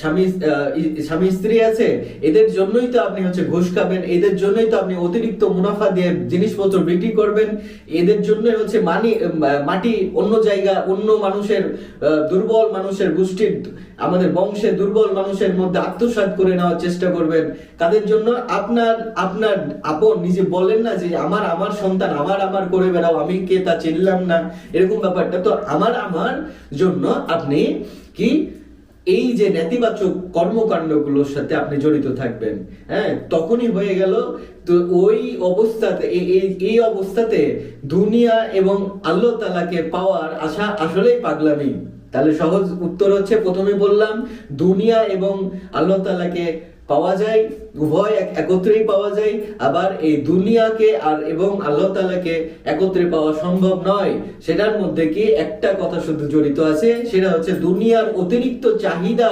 স্বামী স্বামী স্ত্রী আছে, এদের জন্যই তো আপনি হচ্ছে ঘুষ খাবেন, এদের জন্যই তো আপনি অতিরিক্ত মুনাফা দিয়ে জিনিসপত্র বিক্রি করবেন, এদের জন্যই হচ্ছে মাটি অন্য জায়গা অন্য মানুষের দুর্বল মানুষের গোষ্ঠীর আমাদের বংশের দুর্বল মানুষের মধ্যে আত্মসাৎ করে নেওয়ার চেষ্টা করবেন। তাদের জন্য আপনার আপনার আপন নিজে বলেন না যে আমার আমার সন্তান আমার আমার করে বেড়াও, আমি কে তা চিনলাম না, এরকম ব্যাপারটা তো আমার আমার জন্য আপনি কি এই যে নেতিবাচক কর্মকাণ্ডগুলোর সাথে আপনি জড়িত থাকবেন, হ্যাঁ, তখনই হয়ে গেল। তো ওই অবস্থাতে এই অবস্থাতে দুনিয়া এবং আল্লাহ তাআলাকে পাওয়ার আশা আসলেই পাগলামি। তাহলে সহজ উত্তর হচ্ছে, প্রথমে বললাম দুনিয়া এবং আল্লাহ তাআলাকে পাওয়া যায়, উভয় একত্রেই পাওয়া যায়। আবার এই দুনিয়াকে আর এবং আল্লাহ তাআলাকে একত্রে পাওয়া সম্ভব নয়। সেটার মধ্যে কি একটা কথা শুধু জড়িত আছে, সেটা হচ্ছে দুনিয়ার অতিরিক্ত চাহিদা